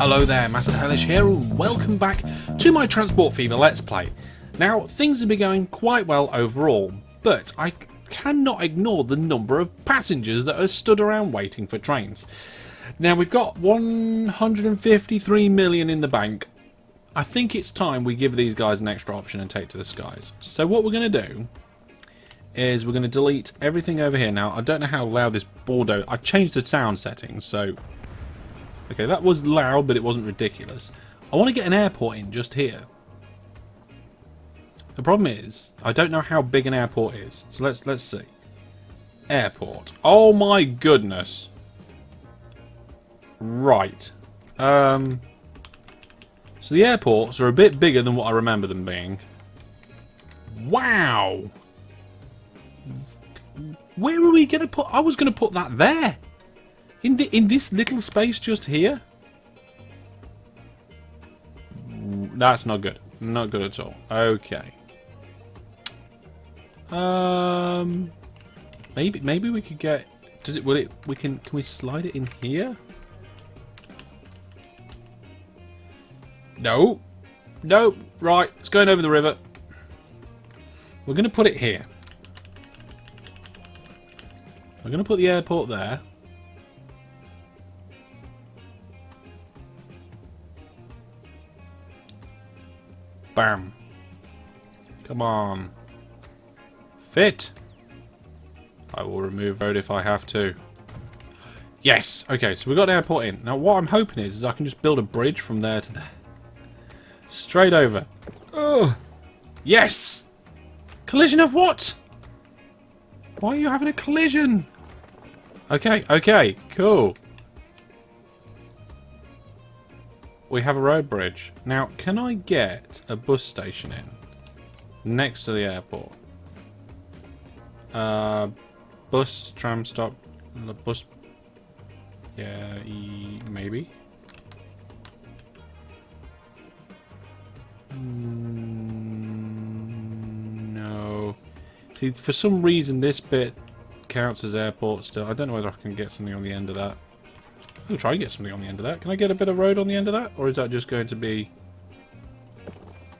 Hello there, Master Hellish here, and welcome back to my Transport Fever Let's Play. Now, things have been going quite well overall, but I cannot ignore the number of passengers that are stood around waiting for trains. Now, we've got 153 million in the bank. I think it's time we give these guys an extra option and take to the skies. So what we're going to do is we're going to delete everything over here. Now, I don't know how loud this Bordeaux... I've changed the sound settings, so... Okay, that was loud, but it wasn't ridiculous. I want to get an airport in just here. The problem is, I don't know how big an airport is. So let's see. Airport. Oh my goodness. Right. So the airports are a bit bigger than what I remember them being. Wow. Where are we going to put... I was going to put that there. In this little space just here? That's not good. Not good at all. Okay. Maybe we could get... Does it... Will it... We can we slide it in here? No. No. Right. It's going over the river. We're going to put it here. We're going to put the airport there. Bam. Come on. Fit. I will remove road if I have to. Yes. Okay, so we've got an airport in. Now what I'm hoping is I can just build a bridge from there to there. Straight over. Oh. Yes. Collision of what? Why are you having a collision? Okay, okay, cool. We have a road bridge. Now, can I get a bus station in next to the airport? Bus, tram stop, bus. Yeah, maybe. No. See, for some reason, this bit counts as airport still. I don't know whether I can get something on the end of that. I'll try and get something on the end of that. Can I get a bit of road on the end of that? Or is that just going to be...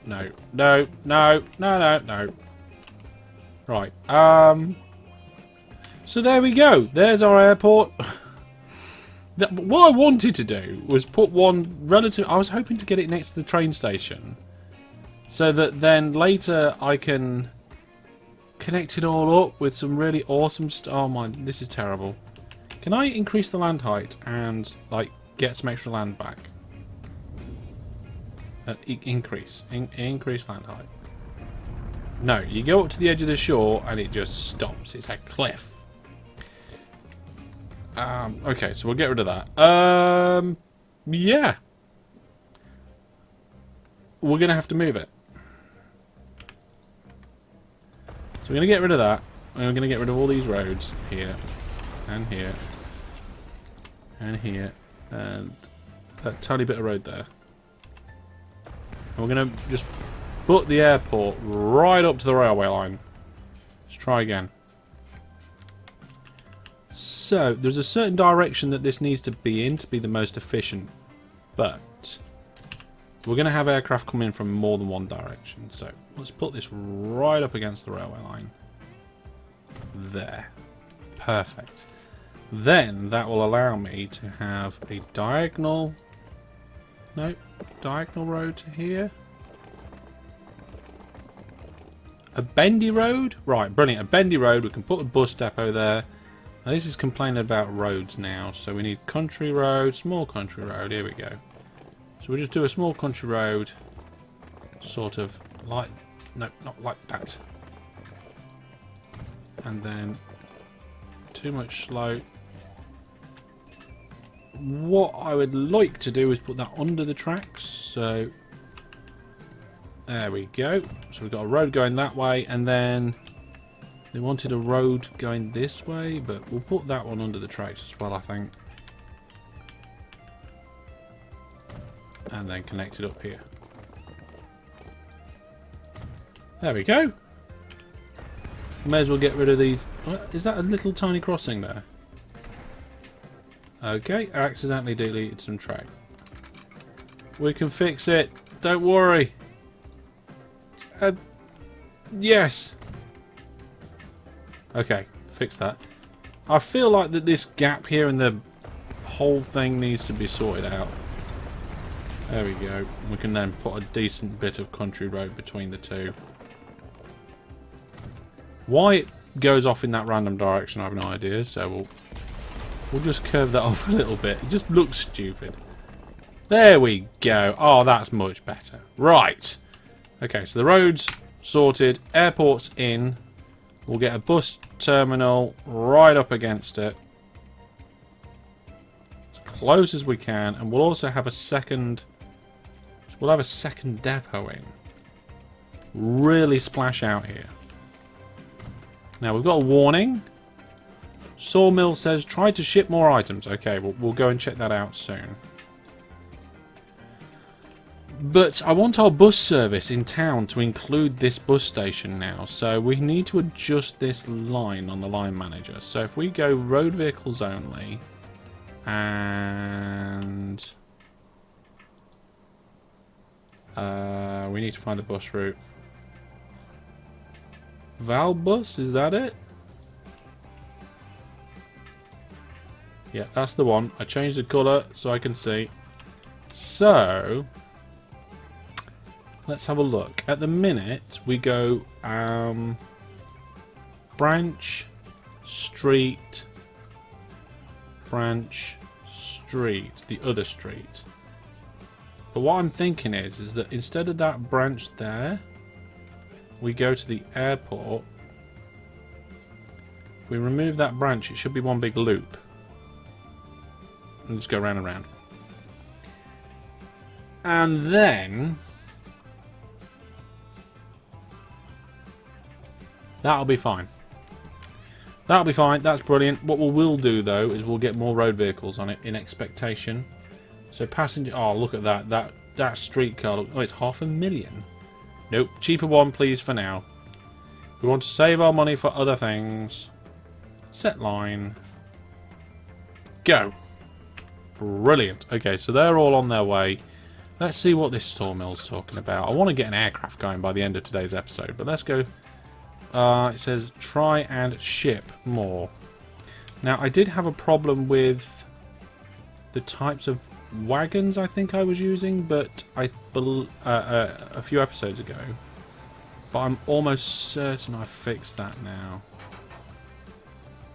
No. No. No. No, no, no. Right. So there we go. There's our airport. What I wanted to do was put one relative... I was hoping to get it next to the train station. So that then later I can connect it all up with some really awesome stuff. Oh my... This is terrible. Can I increase the land height and, like, get some extra land back? Increase land height. No, you go up to the edge of the shore and it just stops. It's a cliff. Okay, so we'll get rid of that. Yeah. We're going to have to move it. So we're going to get rid of that. And we're going to get rid of all these roads here and here. And here, and that tiny bit of road there. And we're going to just put the airport right up to the railway line. Let's try again. So, there's a certain direction that this needs to be in to be the most efficient. But, we're going to have aircraft come in from more than one direction. So, let's put this right up against the railway line. There. Perfect. Then that will allow me to have a diagonal... Nope. Diagonal road to here. A bendy road? Right, brilliant. A bendy road. We can put a bus depot there. Now this is complaining about roads now. So we need country road, small country road. Here we go. So we just do a small country road. Sort of like... Nope, not like that. And then... Too much slope. What I would like to do is put that under the tracks. So there we go. So we've got a road going that way, and then they wanted a road going this way, but we'll put that one under the tracks as well, I think. And then connect it up here. There we go. May as well get rid of these. What? Is that a little tiny crossing there? Okay, I accidentally deleted some track. We can fix it. Don't worry. Yes. Okay, fix that. I feel like that this gap here in the whole thing needs to be sorted out. There we go. We can then put a decent bit of country road between the two. Why it goes off in that random direction, I have no idea. So we'll just curve that off a little bit. It just looks stupid. There we go. Oh, that's much better. Right. Okay, so the road's sorted. Airport's in. We'll get a bus terminal right up against it. As close as we can. And we'll also have a second... We'll have a second depot in. Really splash out here. Now, we've got a warning. Sawmill says, try to ship more items. Okay, we'll go and check that out soon. But I want our bus service in town to include this bus station now. So we need to adjust this line on the line manager. So if we go road vehicles only. And... we need to find the bus route. Valbus, is that it? Yeah, that's the one. I changed the colour so I can see. So, let's have a look. At the minute, we go branch, street, branch, street, the other street. But what I'm thinking is that instead of that branch there, we go to the airport. If we remove that branch, it should be one big loop. And just go round and round. And then... that'll be fine. That'll be fine. That's brilliant. What we will do, though, is we'll get more road vehicles on it in expectation. So passenger... oh, look at that. That streetcar... oh, it's 500,000. Nope. Cheaper one, please, for now. We want to save our money for other things. Set line. Go. Brilliant. Okay, so they're all on their way. Let's see what this sawmill's talking about. I want to get an aircraft going by the end of today's episode, but let's go. It says try and ship more. Now, I did have a problem with the types of wagons I think I was using, but a few episodes ago. But I'm almost certain I fixed that now.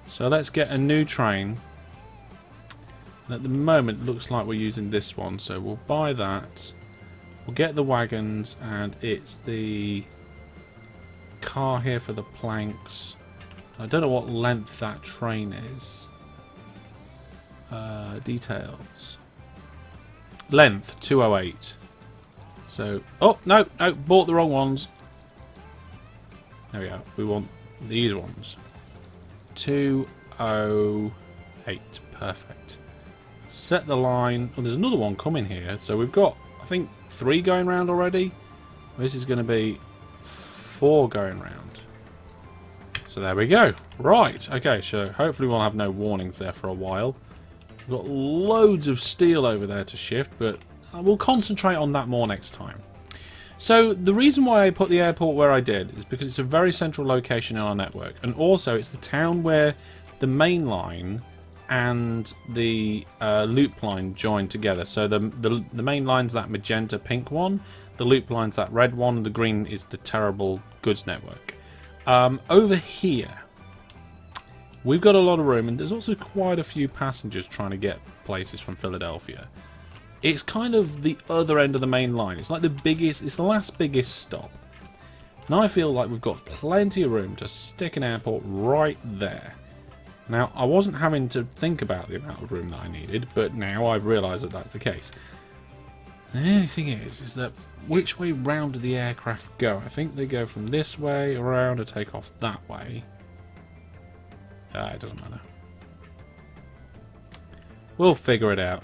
So let's get a new train. And at the moment, it looks like we're using this one, so we'll buy that. We'll get the wagons, and it's the car here for the planks. I don't know what length that train is. Details. Length 208. So, oh no, bought the wrong ones. There we go. We want these ones. 208. Perfect. Set the line. Oh, there's another one coming here. So we've got, I think, 3 going round already. This is going to be 4 going round. So there we go. Right. Okay. So hopefully we'll have no warnings there for a while. We've got loads of steel over there to shift, but we'll concentrate on that more next time. So the reason why I put the airport where I did is because it's a very central location in our network, and also it's the town where the main line and the loop line join together. So the main line's that magenta pink one, the loop line's that red one, and the green is the terrible goods network. Over here, we've got a lot of room, and there's also quite a few passengers trying to get places from Philadelphia. It's kind of the other end of the main line. It's like the biggest, it's the last biggest stop. And I feel like we've got plenty of room to stick an airport right there. Now, I wasn't having to think about the amount of room that I needed, but now I've realised that that's the case. The only thing is that which way round do the aircraft go? I think they go from this way around or take off that way. It doesn't matter. We'll figure it out.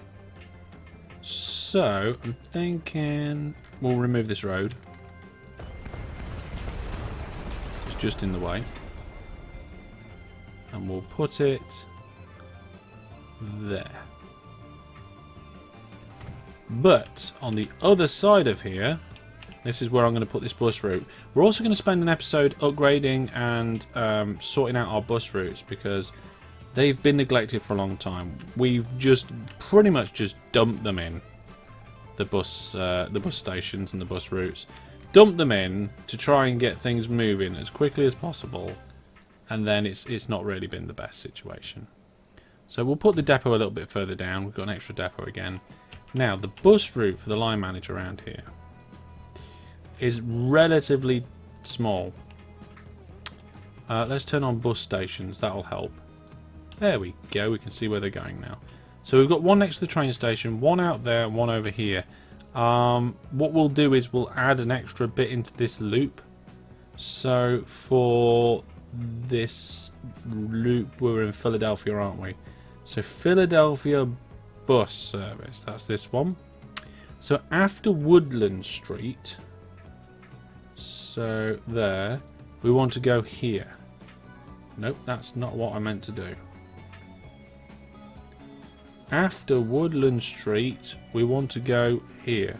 So, I'm thinking we'll remove this road. It's just in the way. And we'll put it there. But on the other side of here, this is where I'm going to put this bus route. We're also going to spend an episode upgrading and sorting out our bus routes because they've been neglected for a long time. We've just pretty much just dumped them in the bus stations and the bus routes. Dumped them in to try and get things moving as quickly as possible, and then it's not really been the best situation. So we'll put the depot a little bit further down. We've got an extra depot again. Now the bus route for the line manager around here is relatively small. Let's turn on bus stations. That'll help. There we go. We can see where they're going now. So we've got one next to the train station, one out there, and one over here. What we'll do is we'll add an extra bit into this loop. So for this loop, we're in Philadelphia, aren't we? So Philadelphia bus service. That's this one. So after Woodland Street, so there, we want to go here. Nope, that's not what I meant to do. After Woodland Street, we want to go here.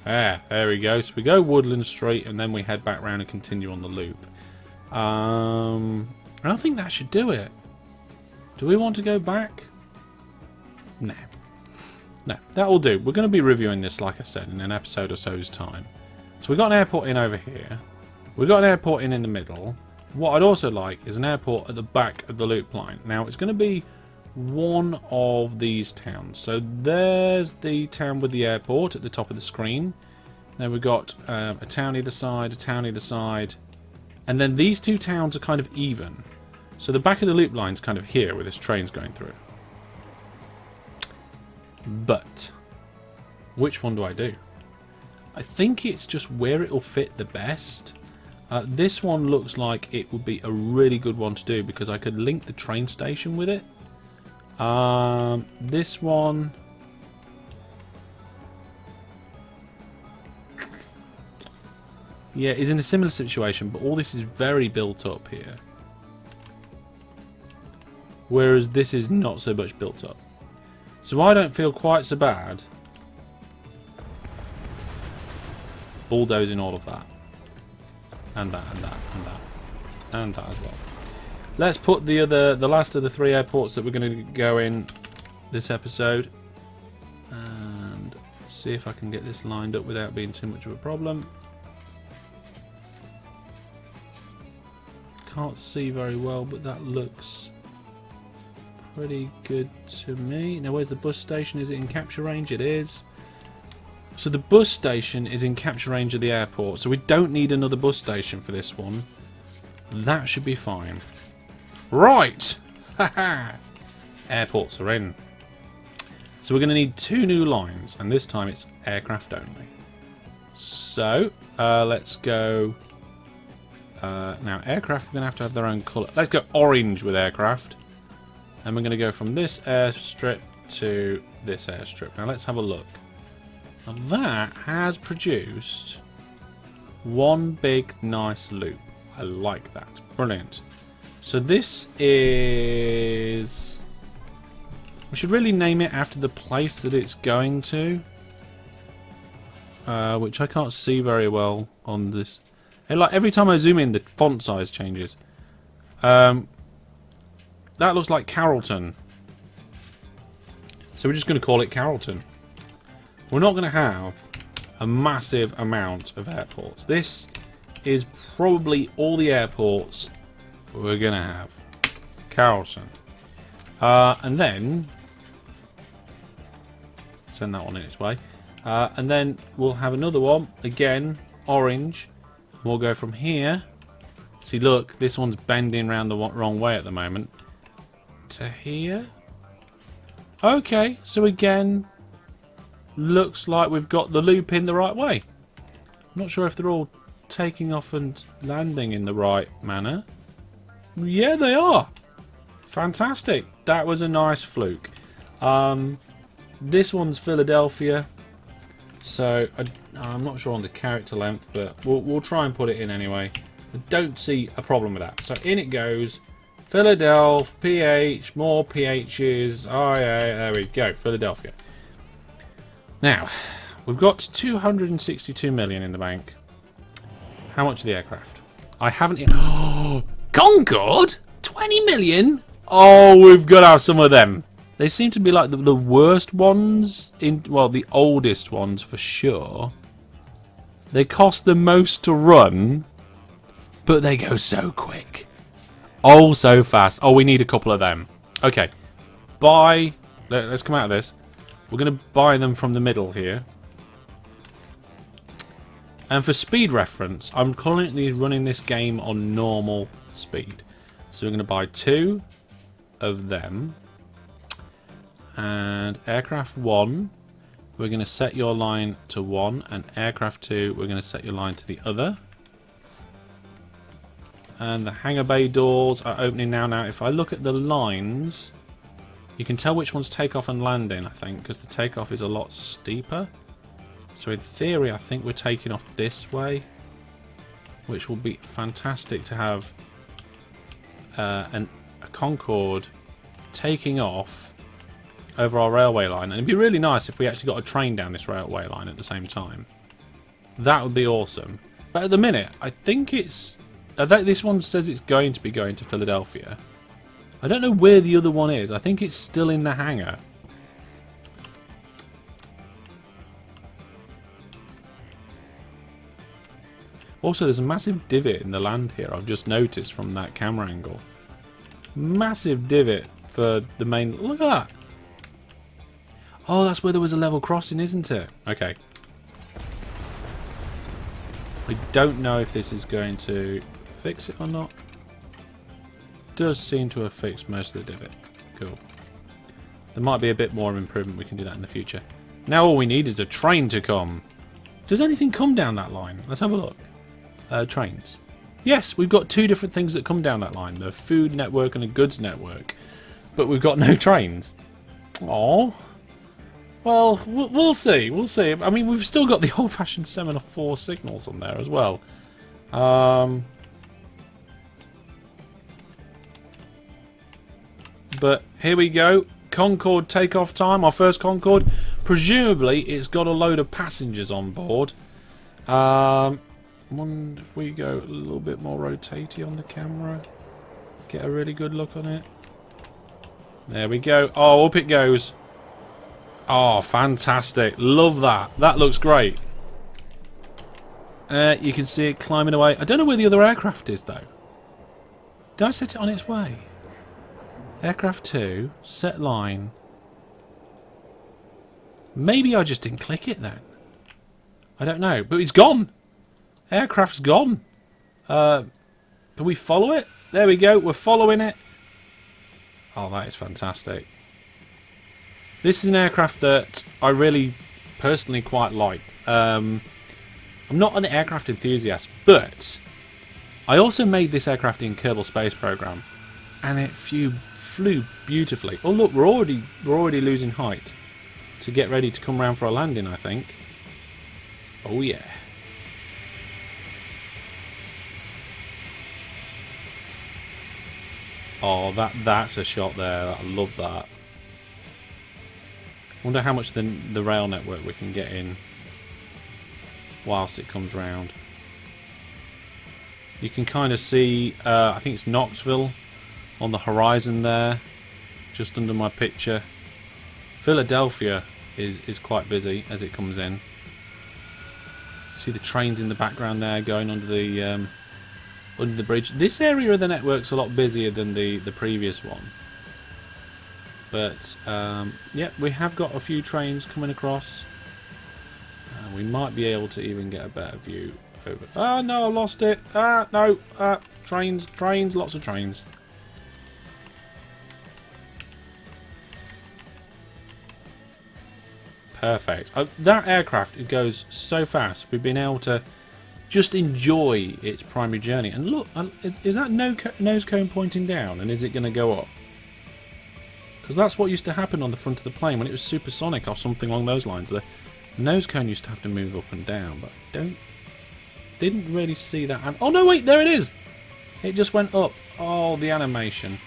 Ah, there we go. So we go Woodland Street and then we head back round and continue on the loop. I don't think that should do it. Do we want to go back? No. No, that will do. We're going to be reviewing this, like I said, in an episode or so's time. So we've got an airport in over here. We've got an airport in the middle. What I'd also like is an airport at the back of the loop line. Now, it's going to be one of these towns. So there's the town with the airport at the top of the screen. Then we've got a town either side, a town either side. And then these two towns are kind of even. So the back of the loop line's kind of here where this train's going through. But which one do I do? I think it's just where it'll fit the best. This one looks like it would be a really good one to do because I could link the train station with it. This one, yeah, is in a similar situation, but all this is very built up here. Whereas this is not so much built up. So I don't feel quite so bad bulldozing all of that. And that, and that, and that. And that as well. Let's put the last of the three airports that we're going to go in this episode. And see if I can get this lined up without being too much of a problem. Can't see very well, but that looks pretty good to me. Now, where's the bus station? Is it in capture range? It is. So the bus station is in capture range of the airport, so we don't need another bus station for this one. That should be fine. Right! Haha! Airports are in. So we're going to need two new lines, and this time it's aircraft only. So, let's go... now, aircraft are going to have their own colour. Let's go orange with aircraft. And we're going to go from this airstrip to this airstrip. Now, let's have a look. Now, that has produced one big, nice loop. I like that. Brilliant. So this is... we should really name it after the place that it's going to. Which I can't see very well on this. Like every time I zoom in, the font size changes. That looks like Carrollton. So we're just going to call it Carrollton. We're not going to have a massive amount of airports. This is probably all the airports we're going to have. Carrollton. And then... send that one in its way. And then we'll have another one. Again, orange. We'll go from here. See, look, this one's bending around the wrong way at the moment. To here. Okay, so again, looks like we've got the loop in the right way. I'm not sure if they're all taking off and landing in the right manner. Yeah, they are. Fantastic. That was a nice fluke. This one's Philadelphia. So I'm not sure on the character length, but we'll try and put it in anyway. I don't see a problem with that. So in it goes. Philadelphia, PH, more PHs. Oh yeah, there we go. Philadelphia. Now, we've got 262 million in the bank. How much are the aircraft? I haven't yet. Oh, Concorde? 20 million? Oh, we've got to have some of them. They seem to be like the worst ones, well, the oldest ones for sure. They cost the most to run, but they go so quick. Oh, so fast. Oh, we need a couple of them. Okay, buy. Let's come out of this. We're going to buy them from the middle here. And for speed reference, I'm currently running this game on normal speed. So we're going to buy 2 of them. And aircraft 1, we're going to set your line to 1. And aircraft 2, we're going to set your line to the other. And the hangar bay doors are opening now. Now, if I look at the lines, you can tell which one's takeoff and landing, I think, because the takeoff is a lot steeper. So in theory, I think we're taking off this way, which will be fantastic to have a Concorde taking off over our railway line. And it'd be really nice if we actually got a train down this railway line at the same time. That would be awesome. But at the minute, I think it's... this one says it's going to be going to Philadelphia. I don't know where the other one is. I think it's still in the hangar. Also, there's a massive divot in the land here. I've just noticed from that camera angle. Massive divot for the main... Look at that. Oh, that's where there was a level crossing, isn't it? Okay. I don't know if this is going to fix it or not. Does seem to have fixed most of the divot. Cool. There might be a bit more improvement. We can do that in the future. Now all we need is a train to come. Does anything come down that line? Let's have a look. Trains. Yes, we've got 2 different things that come down that line. The food network and a goods network. But we've got no trains. Oh. Well, we'll see. We'll see. I mean, we've still got the old-fashioned semaphore signals on there as well. But here we go. Concorde takeoff time. Our first Concorde. Presumably, it's got a load of passengers on board. Wonder if we go a little bit more rotatey on the camera. Get a really good look on it. There we go. Oh, up it goes. Oh, fantastic. Love that. That looks great. You can see it climbing away. I don't know where the other aircraft is, though. Did I set it on its way? Aircraft 2, set line. Maybe I just didn't click it then. I don't know, but it's gone. Aircraft's gone. Can we follow it? There we go, we're following it. Oh, that is fantastic. This is an aircraft that I really personally quite like. I'm not an aircraft enthusiast, but I also made this aircraft in Kerbal Space Program, and it flew beautifully. Oh look, we're already losing height to get ready to come round for a landing, I think. Oh yeah. Oh, that's a shot there. I love that. Wonder how much the rail network we can get in whilst it comes round. You can kind of see, I think it's Knoxville on the horizon there, just under my picture. Philadelphia is quite busy as it comes in. See the trains in the background there going under the bridge. This area of the network's a lot busier than the previous one. But yeah, we have got a few trains coming across. We might be able to even get a better view over. Ah, no, I lost it. Ah, no. Trains, lots of trains. Perfect. That aircraft, it goes so fast. We've been able to just enjoy its primary journey. And look, is that nose cone pointing down? And is it going to go up? Because that's what used to happen on the front of the plane when it was supersonic or something along those lines. The nose cone used to have to move up and down, but I didn't really see that. Oh no, wait, there it is. It just went up. Oh, the animation.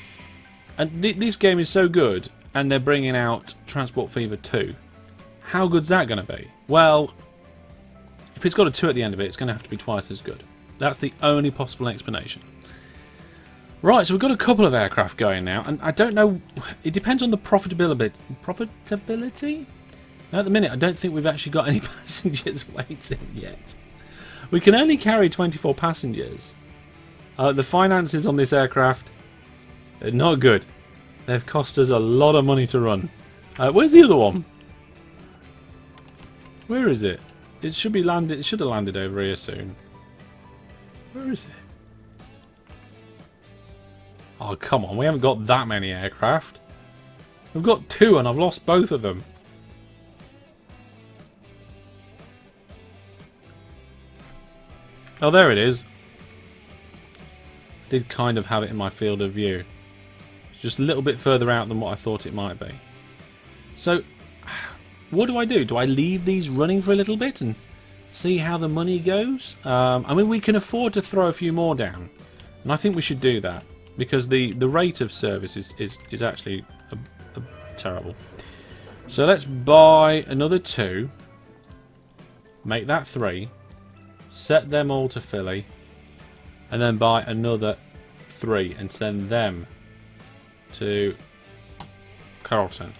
And this game is so good, and they're bringing out Transport Fever 2. How good's that going to be? Well, if it's got a 2 at the end of it, it's going to have to be twice as good. That's the only possible explanation. Right, so we've got a couple of aircraft going now, and I don't know, it depends on the profitability. Profitability? Now, at the minute, I don't think we've actually got any passengers waiting yet. We can only carry 24 passengers. The finances on this aircraft are not good. They've cost us a lot of money to run. Where's the other one? Where is it? It should be landed. It should have landed over here soon. Where is it? Oh, come on. We haven't got that many aircraft. We've got 2 and I've lost both of them. Oh, there it is. I did kind of have it in my field of view. It's just a little bit further out than what I thought it might be. So, what do? Do I leave these running for a little bit and see how the money goes? I mean, we can afford to throw a few more down. And I think we should do that. Because the rate of service is actually terrible. So let's buy another 2. Make that 3. Set them all to Philly. And then buy another 3 and send them to Carlton.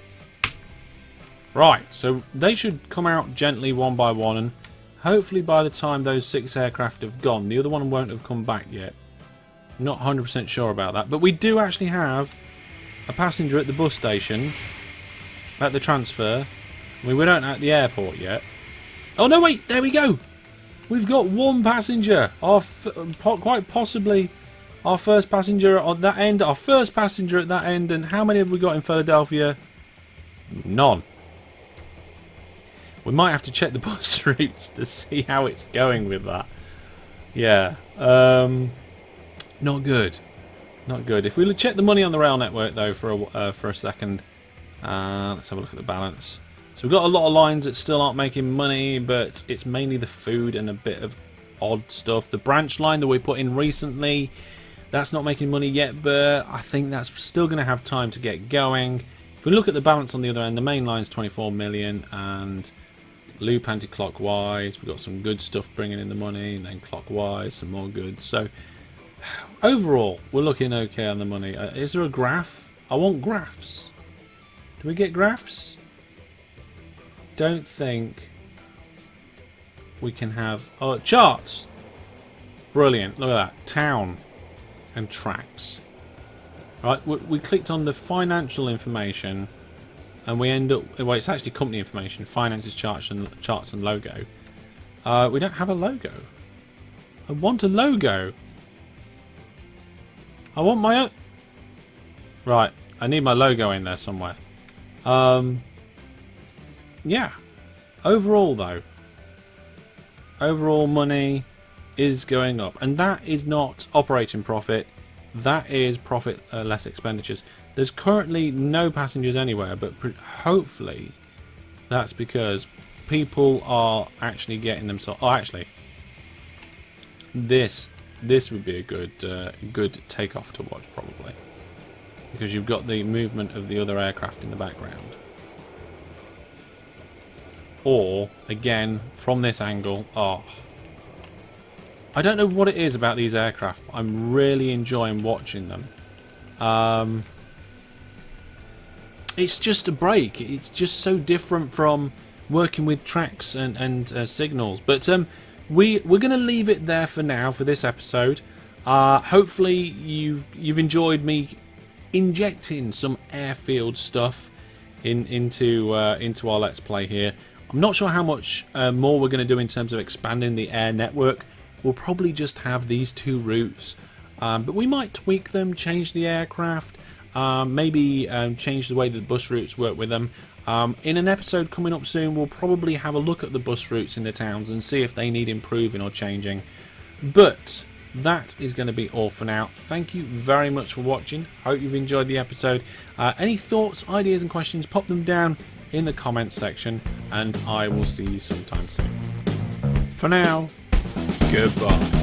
Right, so they should come out gently one by one, and hopefully by the time those 6 aircraft have gone, the other one won't have come back yet. I'm not 100% sure about that, but we do actually have a passenger at the bus station, at the transfer. I mean, we don't at the airport yet. Oh no, wait, there we go. We've got 1 passenger. Quite possibly our first passenger on that end. Our first passenger at that end. And how many have we got in Philadelphia? None. We might have to check the bus routes to see how it's going with that. Yeah. Not good. Not good. If we check the money on the rail network, though, for a second. Let's have a look at the balance. So we've got a lot of lines that still aren't making money, but it's mainly the food and a bit of odd stuff. The branch line that we put in recently, that's not making money yet, but I think that's still going to have time to get going. If we look at the balance on the other end, the main line's 24 million, and loop anti-clockwise. We've got some good stuff bringing in the money, and then clockwise, some more goods. So overall, we're looking okay on the money. Is there a graph? I want graphs. Do we get graphs? Don't think we can have charts. Brilliant. Look at that. Town and tracks. Right, we clicked on the financial information and we end up, well, it's actually company information, finances, charts and logo. We don't have a logo. I want a logo. I want my own. Right, I need my logo in there somewhere. Yeah. Overall, though, overall money is going up, and that is not operating profit. That is profit less expenditures. There's currently no passengers anywhere, but hopefully that's because people are actually getting themselves. Oh, actually, this would be a good takeoff to watch, probably, because you've got the movement of the other aircraft in the background. Or, again, from this angle, oh, I don't know what it is about these aircraft, but I'm really enjoying watching them. It's just a break. It's just so different from working with tracks and signals. But we're going to leave it there for now for this episode. Hopefully you've enjoyed me injecting some airfield stuff into our Let's Play here. I'm not sure how much more we're going to do in terms of expanding the air network. We'll probably just have these 2 routes, but we might tweak them, change the aircraft, maybe change the way that the bus routes work with them. In an episode coming up soon, we'll probably have a look at the bus routes in the towns and see if they need improving or changing. But that is going to be all for now. Thank you very much for watching. Hope you've enjoyed the episode. Any thoughts, ideas and questions, pop them down in the comments section, and I will see you sometime soon. For now, goodbye.